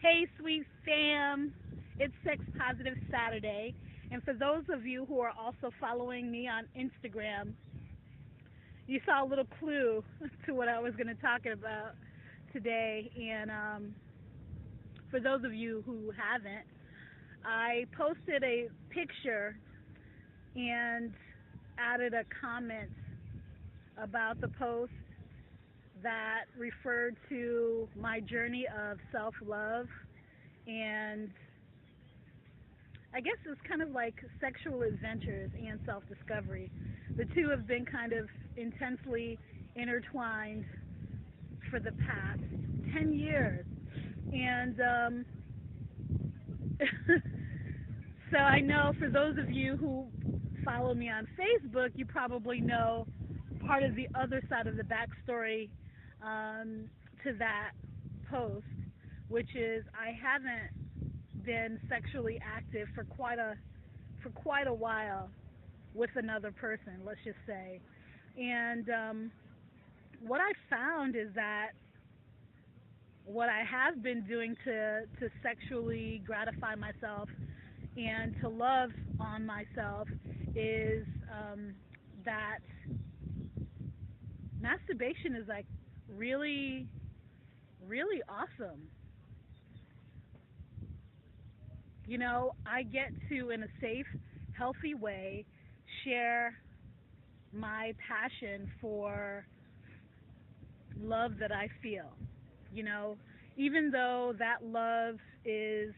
Hey, sweet fam. It's Sex Positive Saturday. And for those of you who are also following me on Instagram, you saw a little clue to what I was going to talk about today. And for those of you who haven't, I posted a picture and added a comment about the post that referred to my journey of self love and I guess it's kind of like sexual adventures and self discovery. The two have been kind of intensely intertwined for the past 10 years. And so I know for those of you who follow me on Facebook, you probably know part of the other side of the backstory to that post, which is I haven't been sexually active for quite a while with another person, let's just say. And what I found is that what I have been doing to sexually gratify myself and to love on myself is that masturbation is like really, really awesome. I get to, in a safe, healthy way, share my passion for love that I feel. You know, even though that love is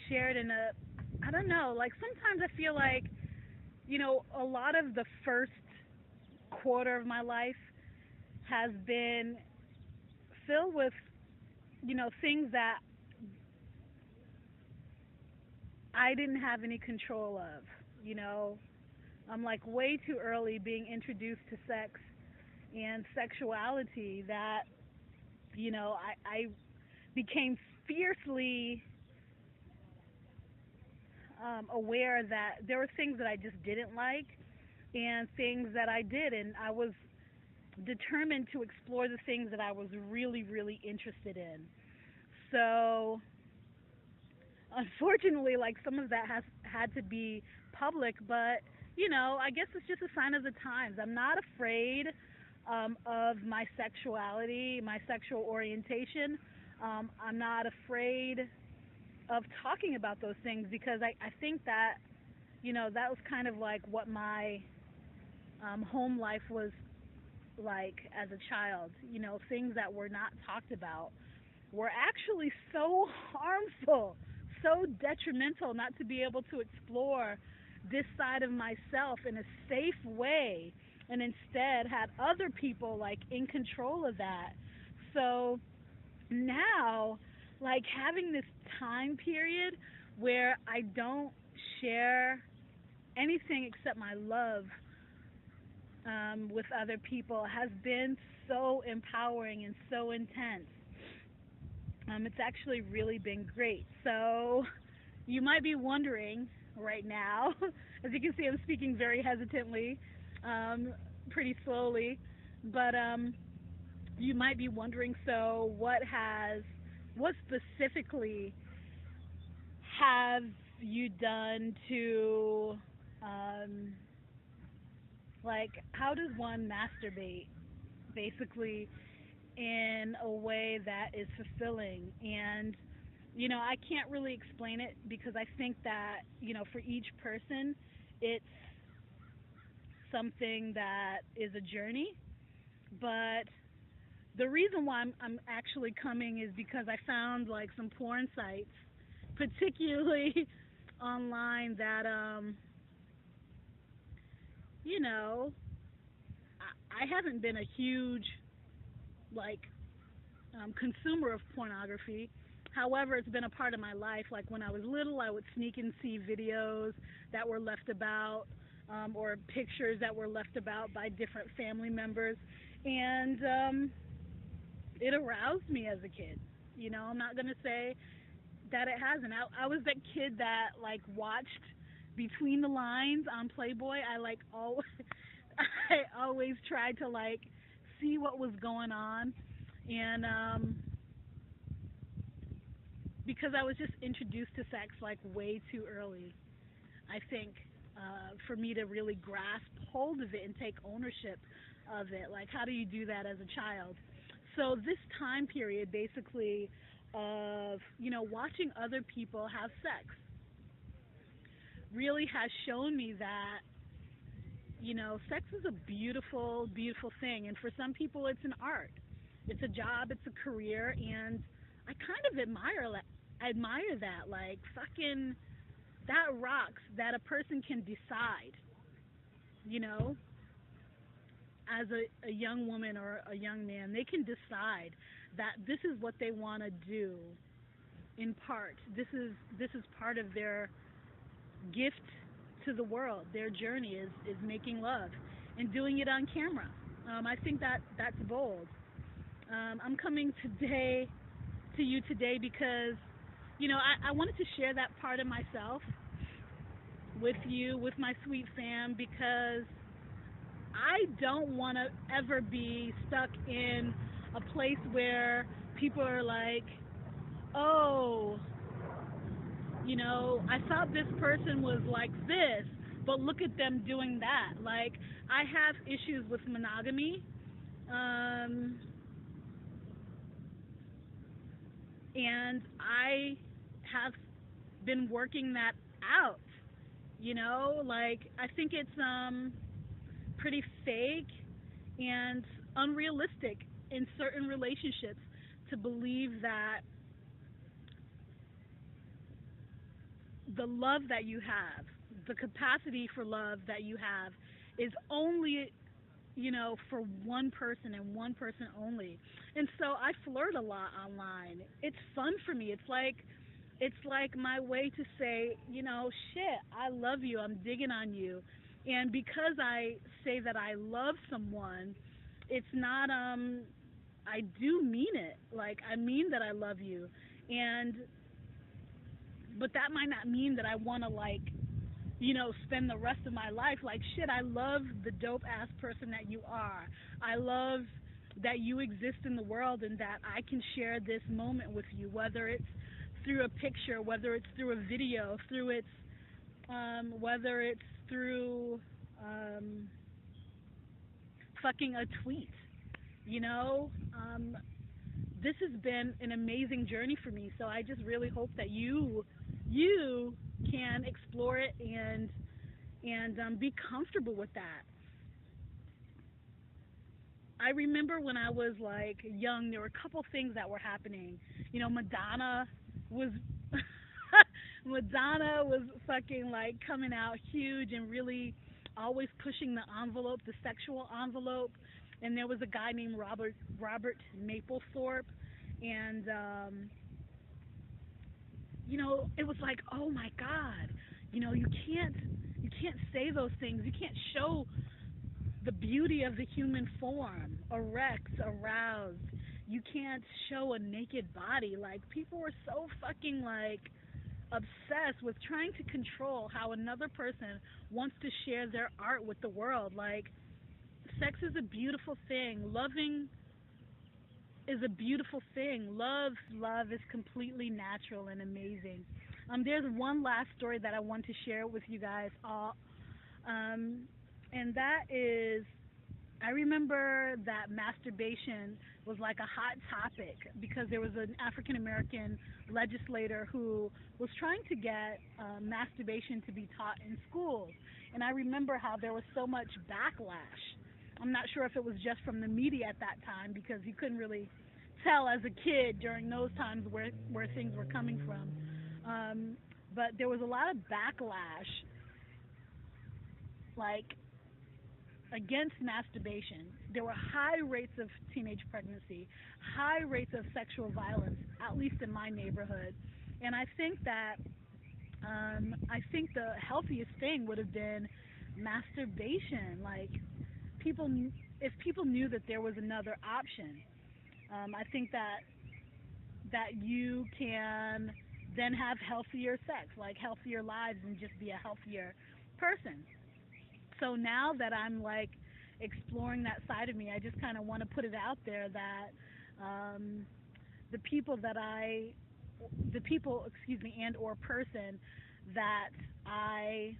shared in a, I don't know, like sometimes I feel like, a lot of the first quarter of my life has been filled with, things that I didn't have any control of. You know, I'm like way too early being introduced to sex and sexuality that, I became fiercely aware that there were things that I just didn't like and things that I did. And I was determined to explore the things that I was really, really interested in. So, unfortunately, like some of that has had to be public, but I guess it's just a sign of the times. I'm not afraid of my sexuality, my sexual orientation. I'm not afraid of talking about those things because I think that, that was kind of like what my home life was like as a child. Things that were not talked about were actually so harmful, so detrimental not to be able to explore this side of myself in a safe way and instead had other people like in control of that. So now, like having this time period where I don't share anything except my love with other people has been so empowering and so intense. It's actually really been great. So you might be wondering right now, as you can see, I'm speaking very hesitantly, um, pretty slowly, but you might be wondering, so what specifically have you done to, um, like, how does one masturbate, basically, in a way that is fulfilling? And, I can't really explain it because I think that, for each person, it's something that is a journey. But the reason why I'm actually coming is because I found like some porn sites, particularly online, that you know, I haven't been a huge like consumer of pornography. However, it's been a part of my life. Like when I was little, I would sneak and see videos that were left about, or pictures that were left about by different family members, and it aroused me as a kid. I'm not gonna say that it hasn't. I was that kid that like watched between the lines on Playboy. I like all I always tried to like see what was going on, and because I was just introduced to sex like way too early, I think for me to really grasp hold of it and take ownership of it. Like, how do you do that as a child? So this time period, basically, of watching other people have sex, really has shown me that sex is a beautiful, beautiful thing, and for some people, it's an art, it's a job, it's a career, and I kind of admire that. Like, fucking, that rocks that a person can decide, you know, as a young woman or a young man, they can decide that this is what they want to do in part. This is part of their gift to the world. Their journey is making love and doing it on camera. I think that that's bold. I'm coming today to you today because I wanted to share that part of myself with you, with my sweet fam, because I don't want to ever be stuck in a place where people are like, oh, I thought this person was like this, but look at them doing that. Like, I have issues with monogamy, um, and I have been working that out. Like, I think it's pretty fake and unrealistic in certain relationships to believe that the love that you have, the capacity for love that you have, is only for one person and one person only. And so I flirt a lot online. It's fun for me. It's like my way to say, shit, I love you. I'm digging on you. And because I say that I love someone, it's not I do mean it. Like, I mean that I love you. And but that might not mean that I want to like spend the rest of my life like, shit, I love the dope ass person that you are. I love that you exist in the world and that I can share this moment with you, whether it's through a picture, whether it's through a video, whether it's through um, fucking a tweet. You know, this has been an amazing journey for me. So I just really hope that you can explore it and be comfortable with that. I remember when I was like young, there were a couple things that were happening. Madonna was Madonna was fucking like coming out huge and really always pushing the envelope, the sexual envelope. And there was a guy named Robert Mapplethorpe, and it was like, oh my God, you can't say those things. You can't show the beauty of the human form, erect, aroused. You can't show a naked body. Like, people were so fucking like obsessed with trying to control how another person wants to share their art with the world. Like, sex is a beautiful thing. Loving is a beautiful thing. Love is completely natural and amazing. There's one last story that I want to share with you guys all, um, and that is, I remember that masturbation was like a hot topic because there was an African American legislator who was trying to get masturbation to be taught in schools. And I remember how there was so much backlash. I'm not sure if it was just from the media at that time, because you couldn't really tell as a kid during those times where things were coming from. But there was a lot of backlash, like, against masturbation. There were high rates of teenage pregnancy, high rates of sexual violence, at least in my neighborhood. And I think the healthiest thing would have been masturbation. Like, people, if people knew that there was another option, I think that you can then have healthier sex, like healthier lives, and just be a healthier person. So now that I'm like exploring that side of me. I just kind of want to put it out there that um, the people that I, the people, excuse me, and or person that I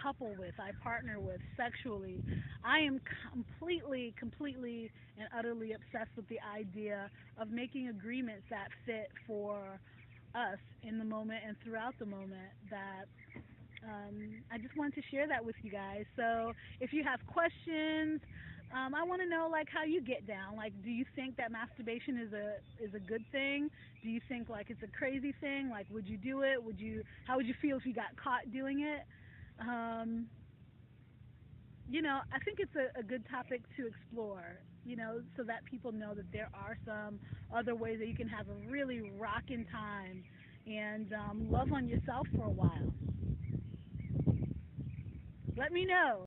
couple with, I partner with sexually, I am completely, and utterly obsessed with the idea of making agreements that fit for us in the moment and throughout the moment. That I just wanted to share that with you guys. So if you have questions, I want to know like how you get down. Like, do you think that masturbation is a good thing? Do you think like it's a crazy thing? Like, would you do it? Would you? How would you feel if you got caught doing it? Um, I think it's a good topic to explore. So that people know that there are some other ways that you can have a really rocking time and love on yourself for a while. Let me know.